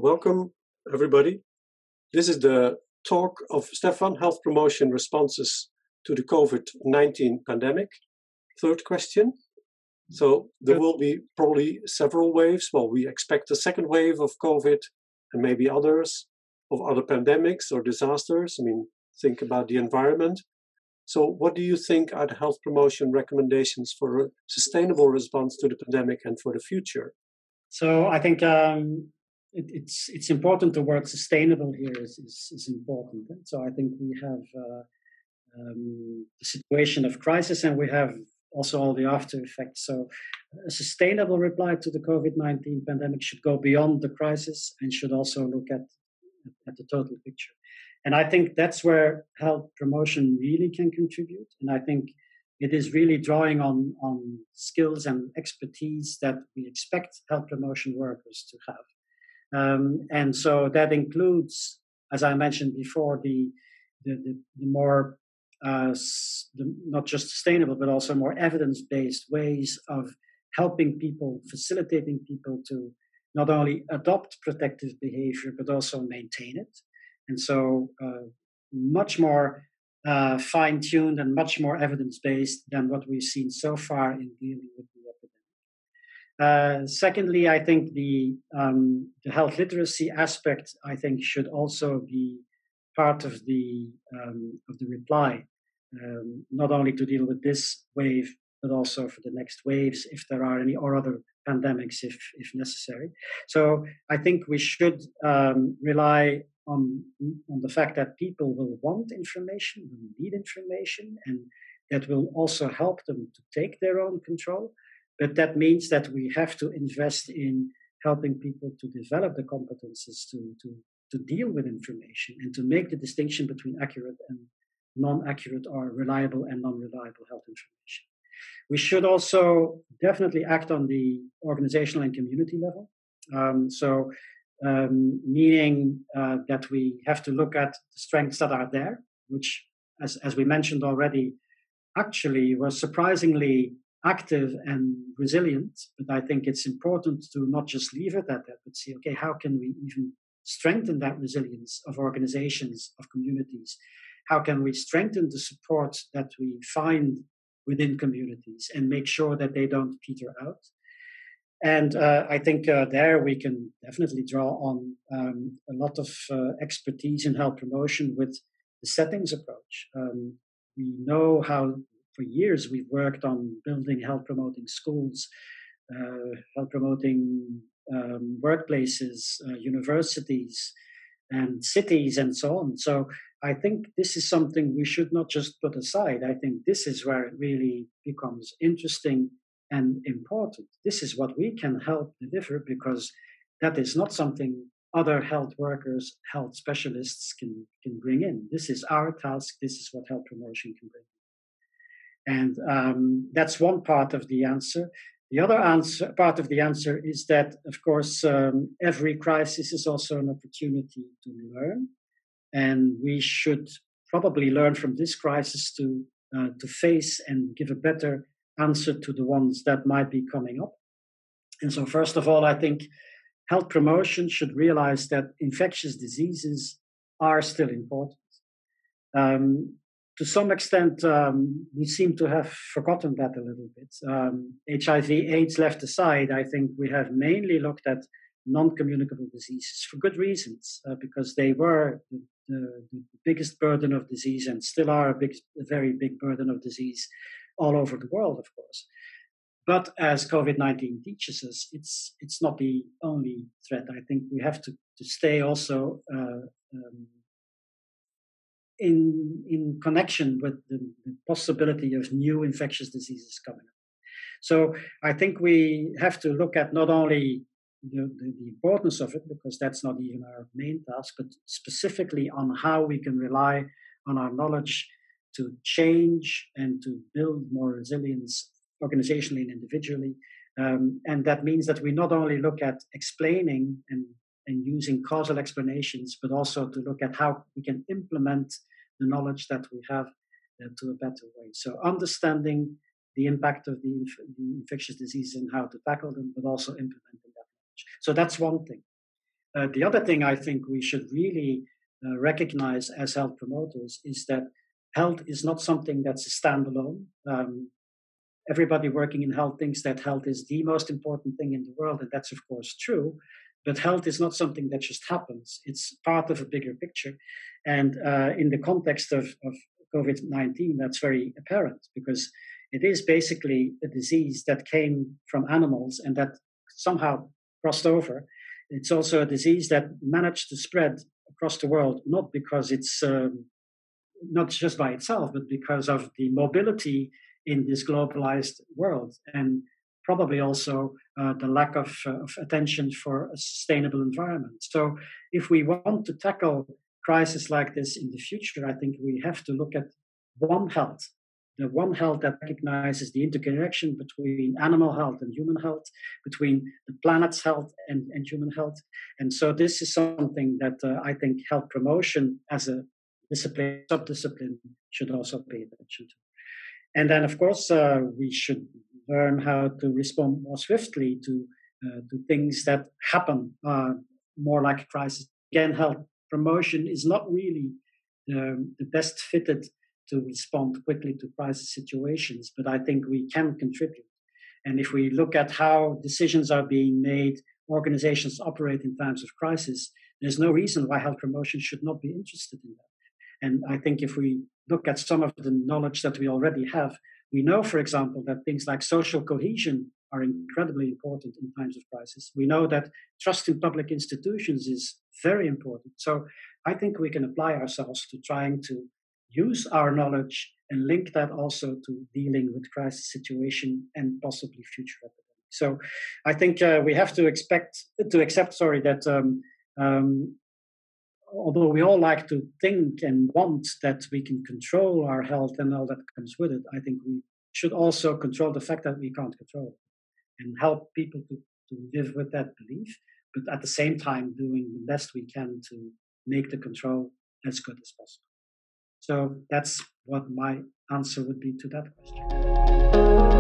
welcome everybody. This is the talk of Stephan, Health Promotion Responses to the COVID-19 Pandemic. Third question. So there will be probably several waves. Well, we expect a second wave of COVID and maybe others of other pandemics or disasters. I mean, think about the environment. So what do you think are the health promotion recommendations for a sustainable response to the pandemic and for the future? So I think it's important. The word sustainable here is important. So I think we have the situation of crisis, and we have also all the after effects. So a sustainable reply to the COVID-19 pandemic should go beyond the crisis and should also look at the total picture. And I think that's where health promotion really can contribute. And I think it is really drawing on skills and expertise that we expect health promotion workers to have. And so that includes, as I mentioned before, the more not just sustainable, but also more evidence-based ways of helping people, facilitating people to not only adopt protective behavior, but also maintain it. And so much more fine-tuned and much more evidence-based than what we've seen so far in dealing with the epidemic. Secondly, I think the health literacy aspect, I think, should also be part of the reply, not only to deal with this wave, but also for the next waves, if there are any, or other pandemics, if necessary. So I think we should rely on the fact that people will want information, will need information, and that will also help them to take their own control. But that means that we have to invest in helping people to develop the competences to deal with information and to make the distinction between accurate and non-accurate, or reliable and non-reliable health information. We should also definitely act on the organizational and community level. Meaning that we have to look at the strengths that are there, which, as we mentioned already, actually were surprisingly active and resilient. But I think it's important to not just leave it at that, but see, okay, how can we even strengthen that resilience of organizations, of communities? How can we strengthen the support that we find within communities and make sure that they don't peter out? And I think there we can definitely draw on a lot of expertise in health promotion with the settings approach. We know how for years we've worked on building health promoting schools, health promoting workplaces, universities, and cities, and so on. So I think this is something we should not just put aside. I think this is where it really becomes interesting and important. This is what we can help deliver, because that is not something other health workers, health specialists can bring in. This is our task. This is what health promotion can bring in. And that's one part of the answer. The other part of the answer is that, of course, every crisis is also an opportunity to learn. And we should probably learn from this crisis to face and give a better answer to the ones that might be coming up. And so, first of all, I think health promotion should realize that infectious diseases are still important. To some extent, we seem to have forgotten that a little bit. HIV/AIDS left aside, I think we have mainly looked at non-communicable diseases for good reasons, because they were the biggest burden of disease and still are a very big burden of disease all over the world, of course. But as COVID-19 teaches us, it's not the only threat. I think we have to stay also in connection with the possibility of new infectious diseases coming up. So I think we have to look at not only the importance of it, because that's not even our main task, but specifically on how we can rely on our knowledge to change and to build more resilience organizationally and individually. And that means that we not only look at explaining and using causal explanations, but also to look at how we can implement the knowledge that we have to a better way. So understanding the impact of the infectious disease and how to tackle them, but also implementing that knowledge. So that's one thing. The other thing I think we should really recognize as health promoters is that health is not something that's a standalone. Everybody working in health thinks that health is the most important thing in the world, and that's of course true. But health is not something that just happens. It's part of a bigger picture. And in the context of COVID-19, that's very apparent because it is basically a disease that came from animals and that somehow crossed over. It's also a disease that managed to spread across the world, not because it's not just by itself, but because of the mobility in this globalized world, and probably also the lack of attention for a sustainable environment. So if we want to tackle crises like this in the future, I think we have to look at one health, the one health that recognizes the interconnection between animal health and human health, between the planet's health and human health. And so this is something that I think health promotion as a discipline, subdiscipline, should also pay attention to. And then, of course, we should learn how to respond more swiftly to things that happen more like a crisis. Again, health promotion is not really the best fitted to respond quickly to crisis situations, but I think we can contribute. And if we look at how decisions are being made, organizations operate in times of crisis, there's no reason why health promotion should not be interested in that. And I think if we look at some of the knowledge that we already have, we know, for example, that things like social cohesion are incredibly important in times of crisis. We know that trust in public institutions is very important. So I think we can apply ourselves to trying to use our knowledge and link that also to dealing with crisis situation and possibly future epidemics. So I think we have to accept that although we all like to think and want that we can control our health and all that comes with it, I think we should also control the fact that we can't control it and help people to live with that belief, but at the same time doing the best we can to make the control as good as possible. So that's what my answer would be to that question.